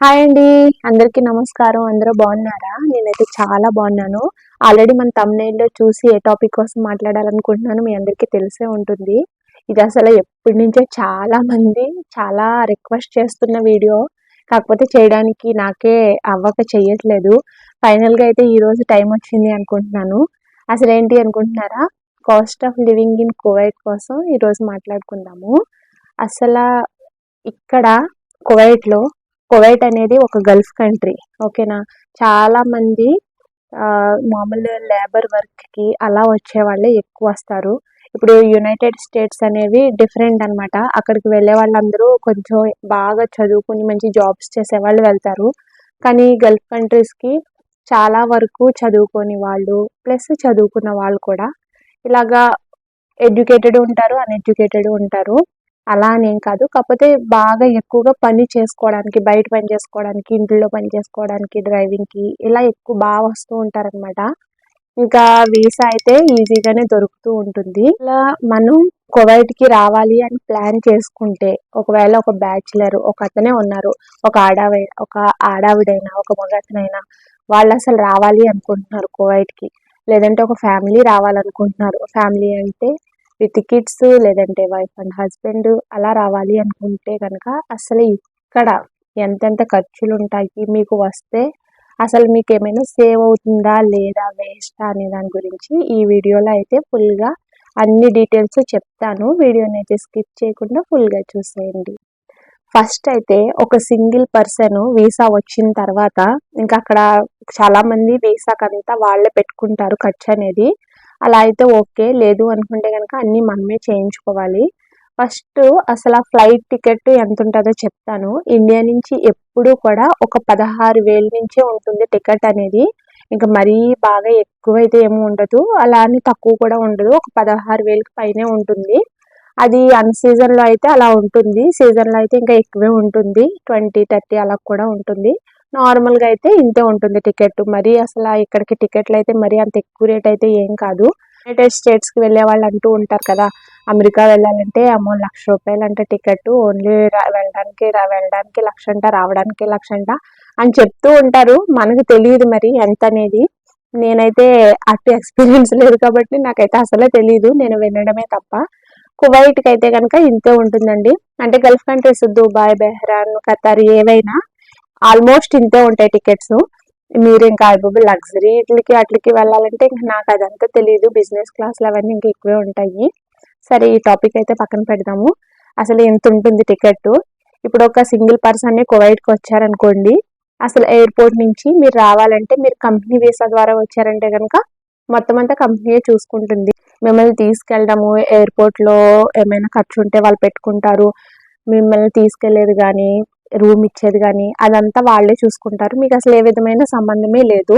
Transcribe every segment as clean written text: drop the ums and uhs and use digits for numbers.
Hi అండి. అందరికీ నమస్కారం. అందరూ బాగున్నారా? నేనైతే చాలా బాగున్నాను. ఆల్రెడీ మన థంబ్‌నెయిల్‌లో చూసి ఏ టాపిక్ కోసం మాట్లాడాలనుకుంటున్నానో మీ అందరికీ తెలిసే ఉంటుంది. ఇది అసలు ఎప్పటినుంచో చాలా మంది చాలా రిక్వెస్ట్ చేస్తున్న వీడియో. కాకపోతే చేయడానికి నాకే అవ్వక చెయ్యట్లేదు. ఫైనల్‌గా అయితే ఈరోజు టైం వచ్చింది అనుకుంటున్నాను. అసలేంటి అనుకుంటున్నారా? Cost of living in Kuwait కోసం ఈరోజు మాట్లాడుకుందాము. అసల ఇక్కడ కువైట్‌లో కువైట్ అనేది ఒక గల్ఫ్ కంట్రీ. ఓకేనా? చాలా మంది మామూలు లేబర్ వర్క్‌కి అలా వచ్చేవాళ్ళే ఎక్కువ వస్తారు. ఇప్పుడు యునైటెడ్ స్టేట్స్ అనేవి డిఫరెంట్ అనమాట. అక్కడికి వెళ్ళే వాళ్ళందరూ కొంచెం బాగా చదువుకుని మంచి జాబ్స్ చేసేవాళ్ళు వెళ్తారు. కానీ గల్ఫ్ కంట్రీస్‌కి చాలా వరకు చదువుకోని వాళ్ళు ప్లస్ చదువుకున్న వాళ్ళు కూడా ఇలాగా ఎడ్యుకేటెడ్ ఉంటారు, అన్‌ఎడ్యుకేటెడ్ ఉంటారు. అలా అనేం కాదు. కాకపోతే బాగా ఎక్కువగా పని చేసుకోవడానికి, బయట పని చేసుకోవడానికి, ఇంట్లో పని చేసుకోవడానికి, డ్రైవింగ్‌కి ఇలా ఎక్కువ వస్తూ ఉంటారనమాట. ఇంకా వీసా అయితే ఈజీగానే దొరుకుతూ ఉంటుంది. ఇలా మనం కువైట్‌కి రావాలి అని ప్లాన్ చేసుకుంటే, ఒకవేళ ఒక బ్యాచిలర్ ఒకతనే ఉన్నారు. ఒక ఆడావిడైనా, ఒక మగతనైనా వాళ్ళసలు రావాలి అనుకుంటున్నారు కువైట్‌కి. లేదంటే ఒక ఫ్యామిలీ రావాలనుకుంటున్నారు. ఫ్యామిలీ అంటే విత్ కిడ్స్ లేదంటే వైఫ్ అండ్ హస్బెండ్ అలా రావాలి అనుకుంటే కనుక అసలు ఇక్కడ ఎంతెంత ఖర్చులు ఉంటాయి మీకు వస్తే అసలు మీకు ఏమైనా సేవ్ అవుతుందా లేదా వేస్టా అనే దాని గురించి ఈ వీడియోలో అయితే ఫుల్గా అన్ని డీటెయిల్స్ చెప్తాను. వీడియోని అయితే స్కిప్ చేయకుండా ఫుల్గా చూసేయండి. ఫస్ట్ అయితే ఒక సింగిల్ పర్సన్ వీసా వచ్చిన తర్వాత ఇంకా అక్కడ చాలా మంది వీసాకంతా వాళ్ళే పెట్టుకుంటారు ఖర్చు అనేది. అలా అయితే ఓకే. లేదు అనుకుంటే కనుక అన్నీ మనమే చేయించుకోవాలి. ఫస్ట్ అసలు ఆ ఫ్లైట్ టికెట్ ఎంత ఉంటుందో చెప్తాను. ఇండియా నుంచి ఎప్పుడు కూడా ఒక 16,000 నుంచే ఉంటుంది టికెట్ అనేది. ఇంకా మరీ బాగా ఎక్కువైతే ఏమి ఉండదు. అలా అని తక్కువ కూడా ఉండదు. ఒక 16,000కి పైనే ఉంటుంది. అది అన్ సీజన్‌లో అయితే అలా ఉంటుంది. సీజన్‌లో అయితే ఇంకా ఎక్కువే ఉంటుంది. 20, 30 అలా కూడా ఉంటుంది. నార్మల్‌గా అయితే ఇంతే ఉంటుంది టికెట్. మరీ అసల ఇక్కడికి టికెట్లయితే మరీ అంత ఎక్కువ రేట్ అయితే ఏం కాదు. యునైటెడ్ స్టేట్స్‌కి వెళ్ళే వాళ్ళు అంటూ ఉంటారు కదా! అమెరికా వెళ్ళాలంటే అమ్మో! ₹1,00,000 అంట టికెట్. ఓన్లీ వెళ్ళడానికి 1,00,000 అంట, రావడానికి 1,00,000 అంట అని చెప్తూ ఉంటారు. మనకు తెలీదు మరి ఎంతనేది. నేనైతే అటు ఎక్స్‌పీరియన్స్ లేదు కాబట్టి నాకైతే అసలే తెలీదు. నేను వినడమే తప్ప. కువైట్‌కి అయితే గనక ఇంతే ఉంటుందండి. అంటే గల్ఫ్ కంట్రీస్ దుబాయ్, బెహ్రాన్, ఖతార్ ఏవైనా ఆల్మోస్ట్ ఇంతే ఉంటాయి టికెట్స్. మీరు ఇంకా అబ్బబ్బో లగ్జరీ ఈట్లికి అట్లికి వెళ్ళాలంటే ఇంక నాకు అదంతా తెలీదు. బిజినెస్ క్లాస్‌లు అవన్నీ ఇంకా ఎక్కువే ఉంటాయి. సరే ఈ టాపిక్ అయితే పక్కన పెడదాము. అసలు ఎంత ఉంటుంది టికెట్? ఇప్పుడు ఒక సింగిల్ పర్సనే కువైట్‌కి వచ్చారనుకోండి. అసలు ఎయిర్‌పోర్ట్ నుంచి మీరు రావాలంటే మీరు కంపెనీ వీసా ద్వారా వచ్చారంటే గనక మొత్తం అంతా కంపెనీయే చూసుకుంటుంది. మిమ్మల్ని తీసుకెళ్ళడము, ఎయిర్‌పోర్ట్‌లో ఏమైనా ఖర్చు ఉంటే వాళ్ళు పెట్టుకుంటారు. మిమ్మల్ని తీసుకెళ్ళేది గానీ, రూమ్ ఇచ్చేది గానీ అదంతా వాళ్ళే చూసుకుంటారు. మీకు అసలు ఏ విధమైన సంబంధమే లేదు.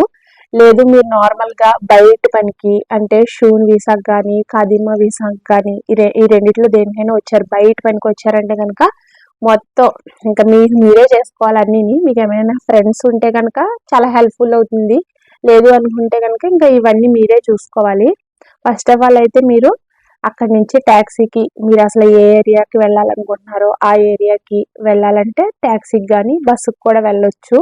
లేదు మీరు నార్మల్‌గా బయట పనికి అంటే షూన్ వీసాకి గానీ, ఖాదీమా వీసాకి గానీ ఈ రెండిట్లో దేనికైనా వచ్చారు. బయట పనికొచ్చారంటే గనక మొత్తం ఇంకా మీరే చేసుకోవాలి అన్నీని. మీకేమైనా ఫ్రెండ్స్ ఉంటే గనక చాలా హెల్ప్‌ఫుల్ అవుతుంది. లేదు అనుకుంటే గనక ఇంకా ఇవన్నీ మీరే చూసుకోవాలి. ఫస్ట్ ఆఫ్ ఆల్ అయితే మీరు అక్కడి నుంచి టాక్సీకి మీరు అసలు ఏ ఏరియాకి వెళ్ళాలనుకుంటున్నారో ఆ ఏరియాకి వెళ్ళాలంటే టాక్సీకి కానీ బస్సుకి కూడా వెళ్ళొచ్చు.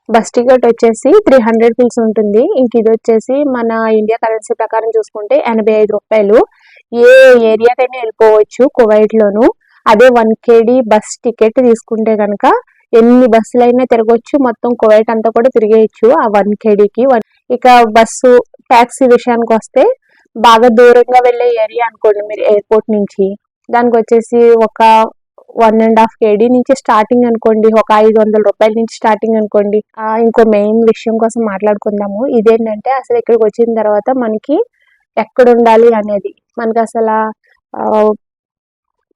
బస్ టికెట్ వచ్చేసి 300 రూపీస్ ఉంటుంది. ఇంక ఇది వచ్చేసి మన ఇండియా కరెన్సీ ప్రకారం చూసుకుంటే ₹85. ఏ ఏరియాకైనా వెళ్ళిపోవచ్చు కువైట్లోను. అదే 1 KD బస్ టికెట్ తీసుకుంటే కనుక ఎన్ని బస్సులైనా తిరగొచ్చు. మొత్తం కువైట్ అంతా కూడా తిరిగేయచ్చు ఆ 1 KDకి. ఇక బస్సు టాక్సీ విషయానికి వస్తే బాగా దూరంగా వెళ్ళే ఏరియా అనుకోండి మీరు ఎయిర్పోర్ట్ నుంచి, దానికి వచ్చేసి ఒక 1.5 KD నుంచి స్టార్టింగ్ అనుకోండి. ఒక ₹500 నుంచి స్టార్టింగ్ అనుకోండి. ఇంకో మెయిన్ విషయం కోసం మాట్లాడుకుందాము. ఇదేంటంటే అసలు ఇక్కడికి వచ్చిన తర్వాత మనకి ఎక్కడ ఉండాలి అనేది మనకి అసలు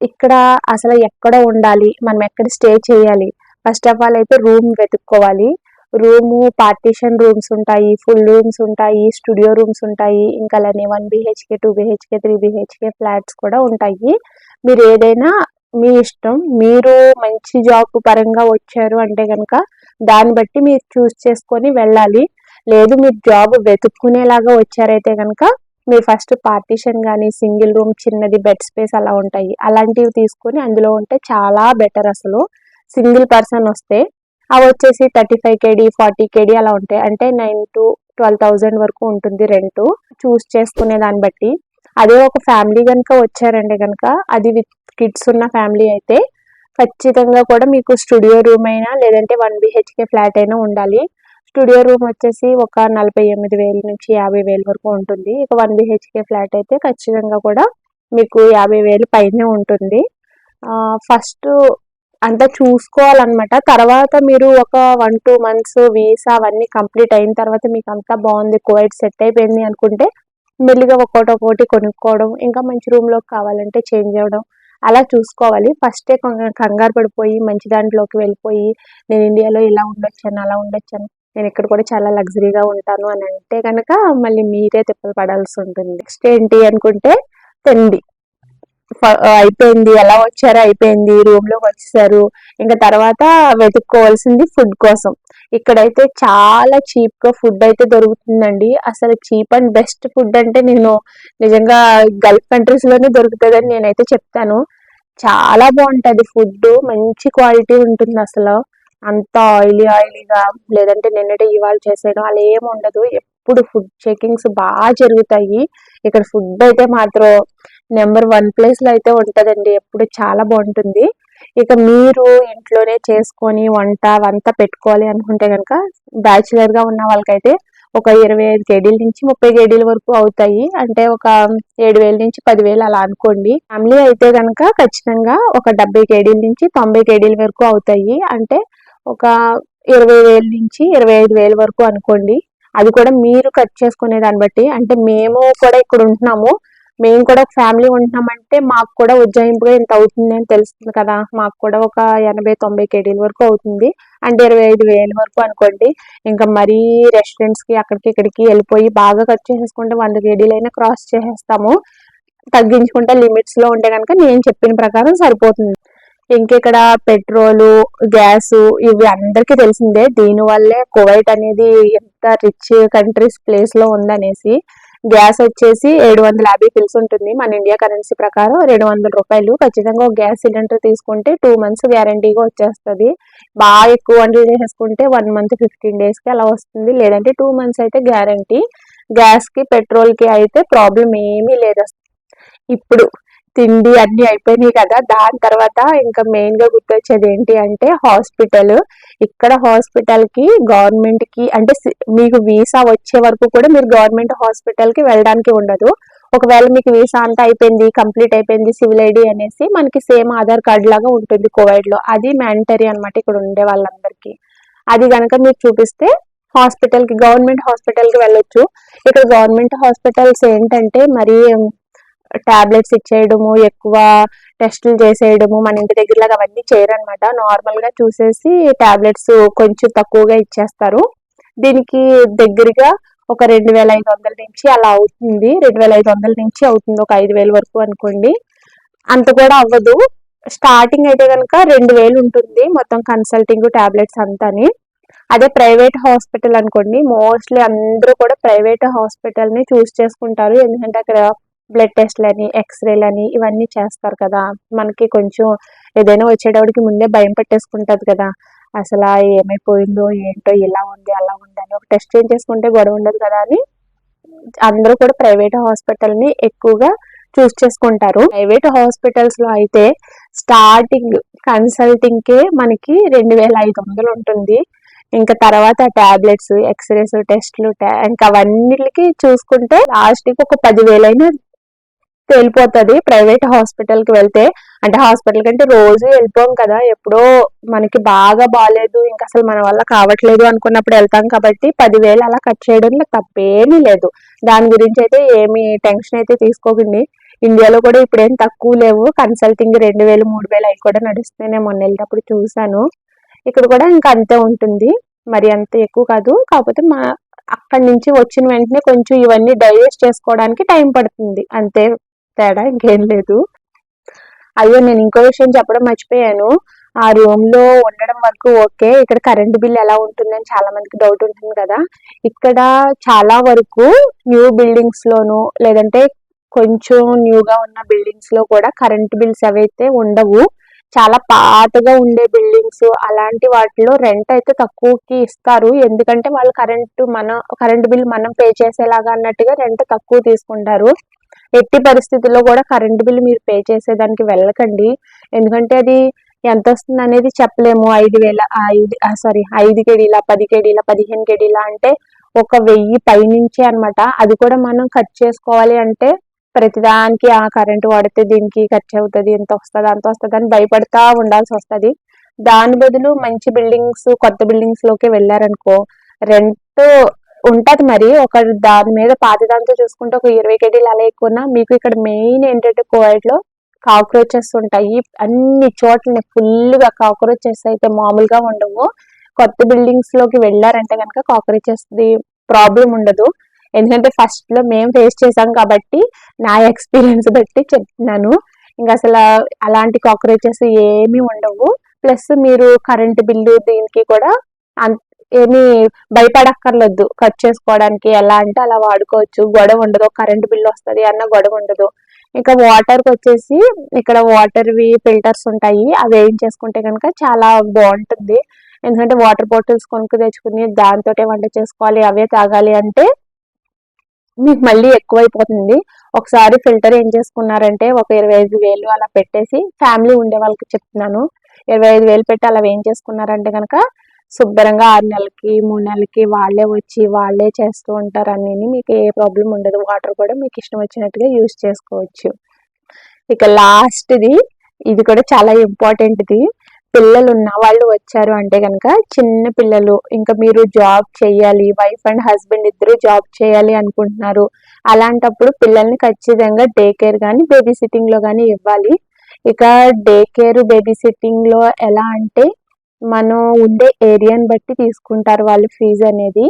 ఇక్కడ అసలు ఎక్కడ ఉండాలి, మనం ఎక్కడ స్టే చేయాలి, ఫస్ట్ ఆఫ్ ఆల్ అయితే రూమ్ వెతుక్కోవాలి. రూము పార్టీషన్ రూమ్స్ ఉంటాయి, ఫుల్ రూమ్స్ ఉంటాయి, స్టూడియో రూమ్స్ ఉంటాయి, ఇంకా అలానే 1 BHK 2 BHK 3 BHK ఫ్లాట్స్ కూడా ఉంటాయి. మీరు ఏదైనా మీ ఇష్టం. మీరు మంచి జాబ్ పరంగా వచ్చారు అంటే కనుక దాన్ని బట్టి మీరు చూస్ చేసుకొని వెళ్ళాలి. లేదు మీరు జాబ్ వెతుక్కునేలాగా వచ్చారైతే కనుక మీరు ఫస్ట్ పార్టీషన్ కానీ సింగిల్ రూమ్ చిన్నది బెడ్ స్పేస్ అలా ఉంటాయి. అలాంటివి తీసుకొని అందులో ఉంటే చాలా బెటర్ అసలు సింగిల్ పర్సన్ వస్తే. అవి వచ్చేసి 35 కేడీ 40 కేడీ అలా ఉంటాయి. అంటే 9 to 12,000 వరకు ఉంటుంది రెంట్, చూస్ చేసుకునే దాన్ని బట్టి. అదే ఒక ఫ్యామిలీ కనుక వచ్చారంటే కనుక, అది విత్ కిడ్స్ ఉన్న ఫ్యామిలీ అయితే ఖచ్చితంగా కూడా మీకు స్టూడియో రూమ్ అయినా లేదంటే 1 BHK ఫ్లాట్ అయినా ఉండాలి. స్టూడియో రూమ్ వచ్చేసి ఒక 48,000 నుంచి 50,000 వరకు ఉంటుంది. ఇక 1 BHK ఫ్లాట్ అయితే ఖచ్చితంగా కూడా మీకు 50,000 పైనే ఉంటుంది. ఫస్ట్ అంతా చూసుకోవాలన్నమాట. తర్వాత మీరు ఒక 1-2 మంత్స్ వీసా అవన్నీ కంప్లీట్ అయిన తర్వాత మీకు అంతా బాగుంది, కువైట్ సెట్ అయిపోయింది అనుకుంటే మెల్లిగా ఒక్కోటి కొనుక్కోవడం, ఇంకా మంచి రూమ్లోకి కావాలంటే చేంజ్ అవ్వడం అలా చూసుకోవాలి. ఫస్టే కంగారు పడిపోయి మంచి దాంట్లోకి వెళ్ళిపోయి నేను ఇండియాలో ఇలా ఉండొచ్చాను అలా ఉండొచ్చాను, నేను ఇక్కడ కూడా చాలా లగ్జరీగా ఉంటాను అని అంటే కనుక మళ్ళీ మీరే తిప్పలు పడాల్సి ఉంటుంది. నెక్స్ట్ ఏంటి అనుకుంటే తిండి అయిపోయింది, ఎలా వచ్చారో అయిపోయింది, రూమ్ లోకి వచ్చేసారు. ఇంకా తర్వాత వెతుక్కోవాల్సింది ఫుడ్ కోసం. ఇక్కడైతే చాలా చీప్ గా ఫుడ్ అయితే దొరుకుతుందండి. అసలు చీప్ అండ్ బెస్ట్ ఫుడ్ అంటే నేను నిజంగా గల్ఫ్ కంట్రీస్ లోనే దొరుకుతుందని నేనైతే చెప్తాను. చాలా బాగుంటది ఫుడ్, మంచి క్వాలిటీ ఉంటుంది. అసలు అంత ఆయిలీగా లేదంటే నిన్నటి ఇవాళ చేసేయడం అలా ఏమి ఉండదు. ఎప్పుడు ఫుడ్ చెకింగ్స్ బాగా జరుగుతాయి. ఇక్కడ ఫుడ్ అయితే మాత్రం నెంబర్ 1 ప్లేస్ లో అయితే ఉంటదండి. ఎప్పుడు చాలా బాగుంటుంది. ఇక మీరు ఇంట్లోనే చేసుకొని వంట పెట్టుకోవాలి అనుకుంటే కనుక బ్యాచులర్ గా ఉన్న వాళ్ళకైతే ఒక 25 కేడీల నుంచి 30 కేడీల వరకు అవుతాయి. అంటే ఒక 7,000 నుంచి 10,000 అలా అనుకోండి. ఫ్యామిలీ అయితే కనుక ఖచ్చితంగా ఒక 70 కేడీల నుంచి 90 కేడీల వరకు అవుతాయి. అంటే ఒక 20,000 నుంచి 25,000 వరకు అనుకోండి. అది కూడా మీరు ఖర్చు చేసుకునే దాన్ని బట్టి. అంటే మేము కూడా ఇక్కడ ఉంటున్నాము, మేము కూడా ఫ్యామిలీ ఉంటున్నామంటే మాకు కూడా ఉజ్జాయింపుగా ఇంత అవుతుంది అని తెలుస్తుంది కదా. మాకు కూడా ఒక 80-90 కేడీల వరకు అవుతుంది. అంటే 25,000 వరకు అనుకోండి. ఇంకా మరీ రెస్టారెంట్స్ కి అక్కడికి ఇక్కడికి వెళ్ళిపోయి బాగా ఖర్చు చేసేసుకుంటే 100 కేడీలు అయినా క్రాస్ చేసేస్తాము. తగ్గించుకుంటే లిమిట్స్ లో ఉంటే కనుక నేను చెప్పిన ప్రకారం సరిపోతుంది. ఇంకెక్కడ పెట్రోలు, గ్యాస్ ఇవి అందరికీ తెలిసిందే. దీని వల్లే కువైట్ అనేది ఎంత రిచ్ కంట్రీస్ ప్లేస్ లో ఉందనేసి. గ్యాస్ వచ్చేసి 750 ఫిల్స్ ఉంటుంది. మన ఇండియా కరెన్సీ ప్రకారం 200 రూపాయలు. ఖచ్చితంగా ఒక గ్యాస్ సిలిండర్ తీసుకుంటే 2 months గ్యారంటీగా వచ్చేస్తుంది. బాగా ఎక్కువ వంటలు చేసేసుకుంటే 1 month 15 days కి అలా వస్తుంది. లేదంటే 2 months అయితే గ్యారంటీ. గ్యాస్ కి పెట్రోల్ కి అయితే ప్రాబ్లం ఏమీ లేదు. ఇప్పుడు తిండి అన్ని అయిపోయినాయి కదా, దాని తర్వాత ఇంకా మెయిన్ గా గుర్తొచ్చేది ఏంటి అంటే హాస్పిటల్. ఇక్కడ హాస్పిటల్ కి గవర్నమెంట్ కి అంటే మీకు వీసా వచ్చే వరకు కూడా మీరు గవర్నమెంట్ హాస్పిటల్ కి వెళ్ళడానికి ఉండదు. ఒకవేళ మీకు వీసా అంతా అయిపోయింది, కంప్లీట్ అయిపోయింది, సివిల్ ఐడి అనేసి మనకి సేమ్ ఆధార్ కార్డ్ లాగా ఉంటుంది కువైట్ లో. అది మ్యాండటరీ అనమాట ఇక్కడ ఉండే వాళ్ళందరికీ. అది కనుక మీరు చూపిస్తే హాస్పిటల్ కి, గవర్నమెంట్ హాస్పిటల్ కి వెళ్ళొచ్చు. ఇక్కడ గవర్నమెంట్ హాస్పిటల్స్ ఏంటంటే మరి టాబ్లెట్స్ ఇచ్చేయడము, ఎక్కువ టెస్టులు చేసేయడము మన ఇంటి దగ్గరలాగా అవన్నీ చేయరనమాట. నార్మల్ గా చూసేసి టాబ్లెట్స్ కొంచెం తక్కువగా ఇచ్చేస్తారు. దీనికి దగ్గరగా ఒక 2,500 నుంచి అలా అవుతుంది. 2,500 నుంచి అవుతుంది, ఒక 5,000 వరకు అనుకోండి. అంత కూడా అవ్వదు. స్టార్టింగ్ అయితే కనుక 2,000 ఉంటుంది మొత్తం కన్సల్టింగ్ టాబ్లెట్స్ అంతాని. అదే ప్రైవేట్ హాస్పిటల్ అనుకోండి, మోస్ట్లీ అందరూ కూడా ప్రైవేట్ హాస్పిటల్ ని చూస్ చేసుకుంటారు. ఎందుకంటే అక్కడ బ్లడ్ టెస్ట్లని, ఎక్స్రేలని ఇవన్నీ చేస్తారు కదా. మనకి కొంచెం ఏదైనా వచ్చేటప్పటికి ముందే భయం పట్టేసుకుంటది కదా, అసలు ఏమైపోయిందో ఏంటో, ఇలా ఉంది అలా ఉంది అని. ఒక టెస్ట్ చేసుకుంటే గొడవ ఉండదు కదా అని అందరూ కూడా ప్రైవేట్ హాస్పిటల్ ని ఎక్కువగా చూస్ చేసుకుంటారు. ప్రైవేట్ హాస్పిటల్స్ లో అయితే స్టార్టింగ్ కన్సల్టింగ్ కే మనకి 2,500 ఉంటుంది. ఇంకా తర్వాత టాబ్లెట్స్, ఎక్స్రేస్, టెస్ట్లు ఇంకా అవన్నిటికి చూసుకుంటే లాస్ట్ కి ఒక 10,000 అయినా తేలిపోతుంది ప్రైవేట్ హాస్పిటల్ కి వెళ్తే. అంటే హాస్పిటల్ కంటే రోజు వెళ్ళిపోం కదా, ఎప్పుడో మనకి బాగా బాగాలేదు ఇంకా అసలు మన వల్ల కావట్లేదు అనుకున్నప్పుడు వెళ్తాం కాబట్టి 10,000 అలా ఖర్చు చేయడంలో తప్పేమీ లేదు. దాని గురించి అయితే ఏమి టెన్షన్ అయితే తీసుకోకండి. ఇండియాలో కూడా ఇప్పుడు ఏం తక్కువ లేవు. కన్సల్టింగ్ 2,000, 3,000 అవి కూడా నడుస్తున్నాయి. నేను మొన్న వెళ్ళినప్పుడు చూసాను. ఇక్కడ కూడా ఇంకా అంతే ఉంటుంది, మరి అంత ఎక్కువ కాదు. కాకపోతే అక్కడి నుంచి వచ్చిన వెంటనే కొంచెం ఇవన్నీ డైజెస్ట్ చేసుకోవడానికి టైం పడుతుంది, అంతే తేడా, ఇంకేం లేదు. అయ్యో, నేను ఇంకో విషయం చెప్పడం మర్చిపోయాను. ఆ రూమ్ లో ఉండడం వరకు ఓకే. ఇక్కడ కరెంట్ బిల్ ఎలా ఉంటుందని చాలా మందికి డౌట్ ఉంటుంది కదా. ఇక్కడ చాలా వరకు న్యూ బిల్డింగ్స్ లోను లేదంటే కొంచెం న్యూగా ఉన్న బిల్డింగ్స్ లో కూడా కరెంట్ బిల్స్ అవైతే ఉండవు. చాలా పాతగా ఉండే బిల్డింగ్స్ అలాంటి వాటిలో రెంట్ అయితే తక్కువకి ఇస్తారు. ఎందుకంటే వాళ్ళు కరెంట్ బిల్ మనం పే చేసేలాగా అన్నట్టుగా రెంట్ తక్కువ తీసుకుంటారు. ఎట్టి పరిస్థితుల్లో కూడా కరెంట్ బిల్ మీరు పే చేసేదానికి వెళ్ళకండి. ఎందుకంటే అది ఎంత వస్తుంది అనేది చెప్పలేము. 5 కేడీల, 10 కేడీల, 15 కేడీల అంటే ఒక 1000 పైనుంచే అనమాట. అది కూడా మనం ఖర్చు చేసుకోవాలి అంటే ప్రతిదానికి కరెంటు వాడితే దీనికి ఖర్చు అవుతుంది, ఇంత వస్తుంది అంత వస్తుంది అని భయపడతా ఉండాల్సి వస్తుంది. దాని బదులు మంచి బిల్డింగ్స్, కొత్త బిల్డింగ్స్ లోకి వెళ్ళారనుకో రెంట్ ఉంటది. మరి ఒక దాని మీద పాత దాంతో చూసుకుంటే ఒక 20 కేడీలు అలా ఎక్కువన్నా. మీకు ఇక్కడ మెయిన్ ఏంటంటే కోవైట్ లో కాక్రోచెస్ ఉంటాయి అన్ని చోట్ల, ఫుల్ గా కాక్రోచెస్ అయితే మామూలుగా ఉండవు. కొత్త బిల్డింగ్స్ లోకి వెళ్ళారంటే కనుక కాక్రోచెస్ ది ప్రాబ్లం ఉండదు. ఎందుకంటే ఫస్ట్ లో మేము ఫేస్ చేసాం కాబట్టి నా ఎక్స్పీరియన్స్ బట్టి చెప్తున్నాను. ఇంకా అసలు అలాంటి కాక్రోచెస్ ఏమీ ఉండవు. ప్లస్ మీరు కరెంట్ బిల్లు దీనికి కూడా ఏమీ భయపడక్కర్లేదు. కట్ చేసుకోవడానికి ఎలా అంటే అలా వాడుకోవచ్చు, గొడవ ఉండదు. కరెంట్ బిల్లు వస్తుంది అన్న గొడవ ఉండదు. ఇంకా వాటర్కి వచ్చేసి ఇక్కడ వాటర్వి ఫిల్టర్స్ ఉంటాయి. అవి వేయించేసుకుంటే కనుక చాలా బాగుంటుంది. ఎందుకంటే వాటర్ బాటిల్స్ కొనుక్కు తెచ్చుకుని దాంతోటే వంట చేసుకోవాలి, అవే తాగాలి అంటే మీకు మళ్ళీ ఎక్కువైపోతుంది. ఒకసారి ఫిల్టర్ ఏం చేసుకున్నారంటే ఒక 25,000 అలా పెట్టేసి, ఫ్యామిలీ ఉండే వాళ్ళకి చెప్తున్నాను, 25,000 పెట్టి అలా ఏం చేసుకున్నారంటే కనుక శుభ్రంగా 6 నెలలకి 3 నెలలకి వాళ్ళే వచ్చి వాళ్ళే చేస్తూ ఉంటారు అన్నీ. మీకు ఏ ప్రాబ్లం ఉండదు. వాటర్ కూడా మీకు ఇష్టం వచ్చినట్టుగా యూజ్ చేసుకోవచ్చు. ఇక లాస్ట్ది, ఇది కూడా చాలా ఇంపార్టెంట్ది. పిల్లలు ఉన్న వాళ్ళు వచ్చారు అంటే కనుక, చిన్న పిల్లలు, ఇంకా మీరు జాబ్ చేయాలి, వైఫ్ అండ్ హస్బెండ్ ఇద్దరు జాబ్ చేయాలి అనుకుంటున్నారు. అలాంటప్పుడు పిల్లల్ని ఖచ్చితంగా డే కేర్ కానీ బేబీ సిట్టింగ్ లో కానీ ఇవ్వాలి. ఇక డే కేర్ బేబీ సిట్టింగ్ లో ఎలా అంటే మనం ఉండే ఏరియాని బట్టి తీసుకుంటారు వాళ్ళు ఫీజు అనేది.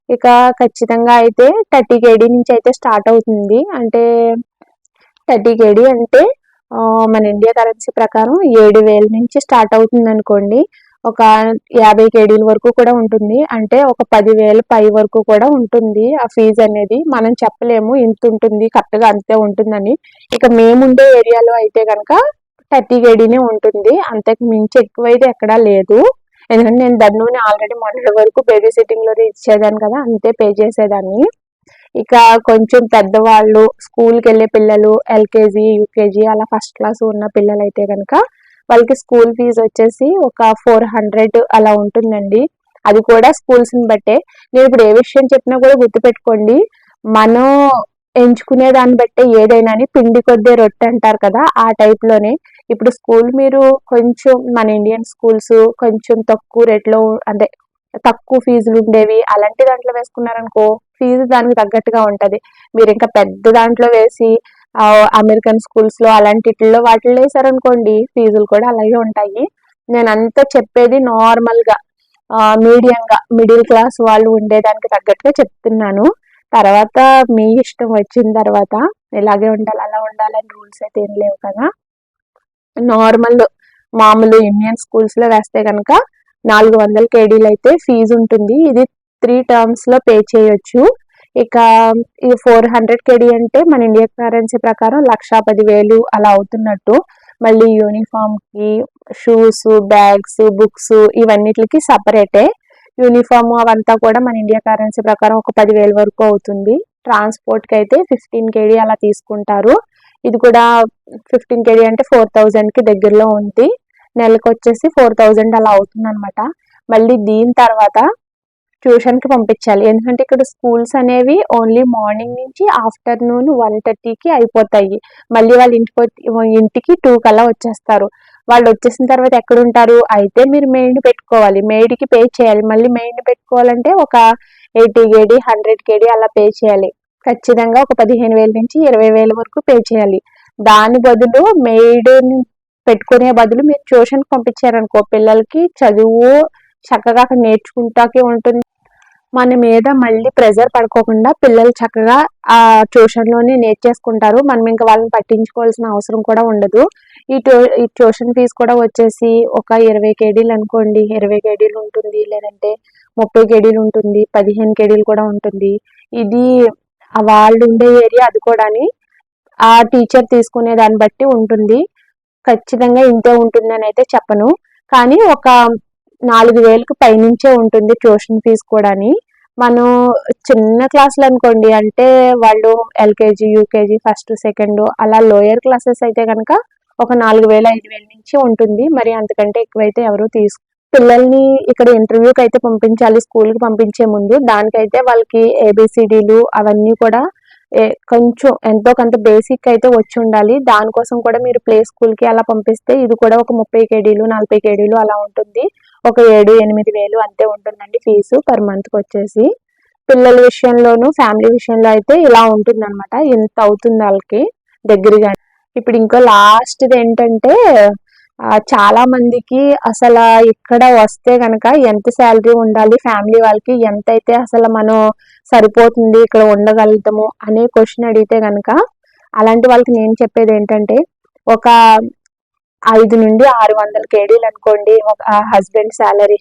ఇక ఖచ్చితంగా అయితే 30 కేడీ నుంచి అయితే స్టార్ట్ అవుతుంది. అంటే 30 కేడీ అంటే మన ఇండియా కరెన్సీ ప్రకారం 7,000 నుంచి స్టార్ట్ అవుతుంది అనుకోండి. ఒక 50 కేడీల వరకు కూడా ఉంటుంది. అంటే ఒక 10,000 పై వరకు కూడా ఉంటుంది ఆ ఫీజు అనేది. మనం చెప్పలేము ఇంత ఉంటుంది, కరెక్ట్గా అంతే ఉంటుందని. ఇక మేముండే ఏరియాలో అయితే కనుక 30 కేడీనే ఉంటుంది. అంతకు మించి ఎక్కువైతే ఎక్కడా లేదు. ఎందుకంటే నేను దన్నుని ఆల్రెడీ మొన్నటి వరకు బేబీ సిట్టింగ్ లో ఇచ్చేదాన్ని కదా, అంతే పే చేసేదాన్ని. ఇక కొంచెం పెద్దవాళ్ళు, స్కూల్కి వెళ్ళే పిల్లలు, ఎల్కేజీ, యూకేజీ అలా ఫస్ట్ క్లాస్ ఉన్న పిల్లలు అయితే కనుక వాళ్ళకి స్కూల్ ఫీజు వచ్చేసి ఒక 400 అలా ఉంటుందండి. అది కూడా స్కూల్స్ ని బట్టే. నేను ఇప్పుడు ఏ విషయం చెప్పినా కూడా గుర్తుపెట్టుకోండి, మనం ఎంచుకునే దాన్ని బట్టే ఏదైనా. పిండి కొద్దే రొట్టె అంటారు కదా, ఆ టైప్ లోనే. ఇప్పుడు స్కూల్ మీరు కొంచెం మన ఇండియన్ స్కూల్స్ కొంచెం తక్కువ రేట్లో, అంటే తక్కువ ఫీజులు ఉండేవి అలాంటి దాంట్లో వేసుకున్నారనుకో ఫీజు దానికి తగ్గట్టుగా ఉంటది. మీరు ఇంకా పెద్ద దాంట్లో వేసి అమెరికన్ స్కూల్స్ లో అలాంటిలో వాటిలో వేసారనుకోండి ఫీజులు కూడా అలాగే ఉంటాయి. నేను అంతా చెప్పేది నార్మల్ గా మీడియంగా మిడిల్ క్లాస్ వాళ్ళు ఉండేదానికి తగ్గట్టుగా చెప్తున్నాను. తర్వాత మీ ఇష్టం వచ్చిన తర్వాత ఇలాగే ఉండాలి అలా ఉండాలని రూల్స్ అయితే ఏం లేవు కదా. నార్మల్ మామూలు ఇండియన్ స్కూల్స్ లో వేస్తే కనుక 400 కేడీలు అయితే ఫీజు ఉంటుంది. ఇది 3 టర్మ్స్ లో పే చేయొచ్చు. ఇక ఈ 400 కేడీ అంటే మన ఇండియా కరెన్సీ ప్రకారం 1,10,000 అలా అవుతున్నట్టు. మళ్ళీ యూనిఫామ్ కి, షూస్, బ్యాగ్స్, బుక్స్ ఇవన్నిటికి సపరేటే. యూనిఫామ్ అవంతా కూడా మన ఇండియా కరెన్సీ ప్రకారం ఒక 10,000 వరకు అవుతుంది. ట్రాన్స్పోర్ట్ కి అయితే 15 కేడీ అలా తీసుకుంటారు. ఇది కూడా 15 కేడీ అంటే 4,000 కి దగ్గరలో ఉంది. నెలకు వచ్చేసి 4,000 అలా అవుతుంది అనమాట. మళ్ళీ దీని తర్వాత ట్యూషన్ కి పంపించాలి. ఎందుకంటే ఇక్కడ స్కూల్స్ అనేవి ఓన్లీ మార్నింగ్ నుంచి ఆఫ్టర్నూన్ 1:30కి అయిపోతాయి. మళ్ళీ వాళ్ళ ఇంటికి 2 కల్లా వచ్చేస్తారు. వాళ్ళు వచ్చేసిన తర్వాత ఎక్కడ ఉంటారు అయితే మీరు మెయిడ్ పెట్టుకోవాలి, మెయిడ్ కి పే చేయాలి. మళ్ళీ మెయిడ్ పెట్టుకోవాలంటే ఒక 80 కేడీ 100 కేడీ అలా పే చేయాలి. ఖచ్చితంగా ఒక 15,000 నుంచి 20,000 వరకు పే చేయాలి. దాని బదులు మెయిడ్ పెట్టుకునే బదులు మీరు ట్యూషన్ పంపించారనుకో పిల్లలకి చదువు చక్కగా అక్కడ నేర్చుకుంటాకే ఉంటుంది. మన మీద మళ్ళీ ప్రెజర్ పడుకోకుండా పిల్లలు చక్కగా ఆ ట్యూషన్ లోనే నేర్చేసుకుంటారు. మనం ఇంకా వాళ్ళని పట్టించుకోవాల్సిన అవసరం కూడా ఉండదు. ఈ ట్యూషన్ ఫీజు కూడా వచ్చేసి ఒక 20 కేడీలు అనుకోండి, 20 కేడీలు ఉంటుంది, లేదంటే 30 కేడీలు ఉంటుంది, 15 కేడీలు కూడా ఉంటుంది. ఇది వాళ్ళు ఉండే ఏరియా, అది కూడా ఆ టీచర్ తీసుకునే దాన్ని బట్టి ఉంటుంది. ఖచ్చితంగా ఇంతే ఉంటుందని అయితే చెప్పను. కానీ ఒక 4000కి పైనుంచే ఉంటుంది ట్యూషన్ ఫీజు కూడాని. మనం చిన్న క్లాసులు అనుకోండి, అంటే వాళ్ళు ఎల్కేజీ, యూకేజీ, ఫస్ట్, సెకండ్ అలా లోయర్ క్లాసెస్ అయితే కనుక ఒక 4000, 5000 నుంచి ఉంటుంది. మరి అంతకంటే ఎక్కువైతే ఎవరు పిల్లల్ని ఇక్కడ ఇంటర్వ్యూకి అయితే పంపించాలి స్కూల్కి పంపించే ముందు. దానికైతే వాళ్ళకి ఏబిసిడీలు అవన్నీ కూడా కొంచెం ఎంతో కొంత బేసిక్ అయితే వచ్చి ఉండాలి. దానికోసం కూడా మీరు ప్లే స్కూల్కి అలా పంపిస్తే ఇది కూడా ఒక 30 కేడీలు, 40 కేడీలు అలా ఉంటుంది. ఒక 7-8 వేలు అంతే ఉంటుందండి ఫీజు పర్ మంత్కి వచ్చేసి. పిల్లల విషయంలోనూ ఫ్యామిలీ విషయంలో అయితే ఇలా ఉంటుందన్నమాట. ఇంత అవుతుంది వాళ్ళకి దగ్గరగా. ఇప్పుడు ఇంకో లాస్ట్ది ఏంటంటే చాలా మందికి అసలు ఇక్కడ వస్తే గనక ఎంత శాలరీ ఉండాలి, ఫ్యామిలీ వాళ్ళకి ఎంతైతే అసలు మనం సరిపోతుంది ఇక్కడ ఉండగలుగుతాము అనే క్వశ్చన్ అడిగితే గనక అలాంటి వాళ్ళకి నేను చెప్పేది ఏంటంటే ఒక 500-600 కేడీలు అనుకోండి ఒక హస్బెండ్ శాలరీ.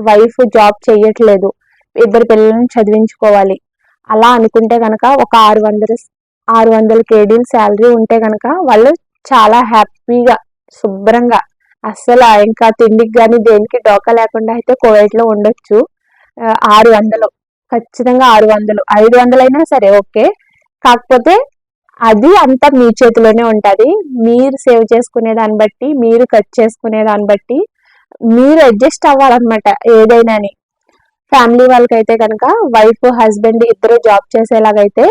వైఫ్ జాబ్ చెయ్యట్లేదు, ఇద్దరు పిల్లల్ని చదివించుకోవాలి అలా అనుకుంటే గనక ఒక 600 కేడీలు శాలరీ ఉంటే గనక వాళ్ళు చాలా హ్యాపీగా శుభ్రంగా అస్సలు ఇంకా తిండికి కానీ దేనికి డోకా లేకుండా అయితే కువైట్లో ఉండొచ్చు. 600 ఖచ్చితంగా 600, 500 అయినా సరే ఓకే. కాకపోతే అది అంతా మీ చేతిలోనే ఉంటుంది. మీరు సేవ్ చేసుకునే దాన్ని బట్టి, మీరు ఖర్చు చేసుకునే దాన్ని బట్టి మీరు అడ్జస్ట్ అవ్వాలన్నమాట ఏదైనాని. ఫ్యామిలీ వాళ్ళకైతే కనుక వైఫ్ హస్బెండ్ ఇద్దరు జాబ్ చేసేలాగైతే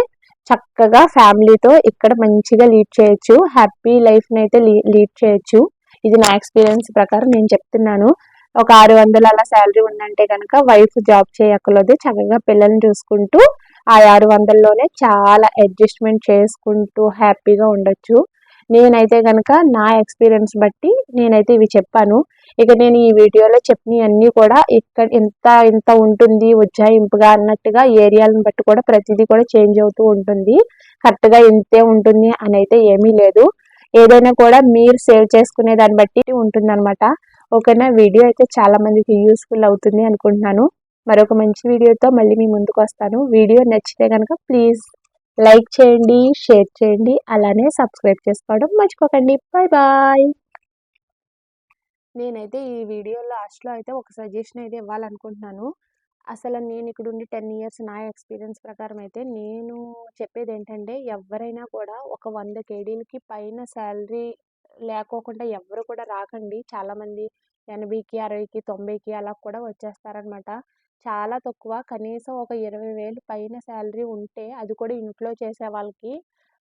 చక్కగా ఫ్యామిలీతో ఇక్కడ మంచిగా లీడ్ చేయొచ్చు, హ్యాపీ లైఫ్ని అయితే లీడ్ చేయొచ్చు. ఇది నా ఎక్స్పీరియన్స్ ప్రకారం నేను చెప్తున్నాను. ఒక 600 అలా శాలరీ ఉందంటే కనుక వైఫ్ జాబ్ చేయక్కర్లేదు, చక్కగా పిల్లల్ని చూసుకుంటూ ఆ 600లోనే చాలా అడ్జస్ట్మెంట్ చేసుకుంటూ హ్యాపీగా ఉండొచ్చు. నేనైతే కనుక నా ఎక్స్పీరియన్స్ బట్టి నేనైతే ఇవి చెప్పాను. ఇక నేను ఈ వీడియోలో చెప్పినవన్నీ కూడా ఇక్కడ ఇంత ఇంత ఉంటుంది ఉజ్జాయింపుగా అన్నట్టుగా ఏరియాలను బట్టి కూడా ప్రతిదీ కూడా చేంజ్ అవుతూ ఉంటుంది. కరెక్ట్గా ఇంతే ఉంటుంది అని అయితే ఏమీ లేదు. ఏదైనా కూడా మీరు సేవ్ చేసుకునే దాన్ని బట్టి ఉంటుందన్నమాట. ఓకేనా? వీడియో అయితే చాలా మందికి యూస్ఫుల్ అవుతుంది అనుకుంటున్నాను. మరొక మంచి వీడియోతో మళ్ళీ మీ ముందుకు వస్తాను. వీడియో నచ్చితే కనుక ప్లీజ్ లైక్ చేయండి, షేర్ చేయండి, అలానే సబ్స్క్రైబ్ చేసుకోవడం మర్చిపోకండి. Bye bye. నేనైతే ఈ వీడియో లాస్ట్లో అయితే ఒక సజెషన్ అయితే ఇవ్వాలనుకుంటున్నాను. అసలు నేను ఇక్కడ ఉండి 10 ఇయర్స్ నా ఎక్స్పీరియన్స్ ప్రకారం అయితే నేను చెప్పేది ఏంటంటే ఎవరైనా కూడా ఒక 100 కేడీలకి పైన శాలరీ లేకోకుండా ఎవరు కూడా రాకండి. చాలామంది 80కి, 60కి, 90కి అలా కూడా వచ్చేస్తారనమాట. చాలా తక్కువ, కనీసం ఒక 20,000 పైన శాలరీ ఉంటే అది కూడా ఇంట్లో చేసే వాళ్ళకి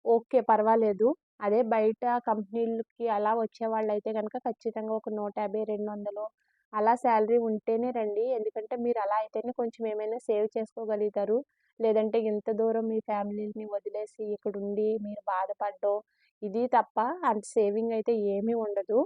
ఓకే పర్వాలేదు. అదే బయట కంపెనీలకి అలా వచ్చేవాళ్ళైతే కనుక ఖచ్చితంగా ఒక 150, 200 అలా శాలరీ ఉంటేనే రండి. ఎందుకంటే మీరు అలా అయితేనే కొంచెం ఏమైనా సేవ్ చేసుకోగలుగుతారు. లేదంటే ఇంత దూరం మీ ఫ్యామిలీని వదిలేసి ఇక్కడుండి మీరు బాధపడడం ఇది తప్ప అంత సేవింగ్ అయితే ఏమీ ఉండదు.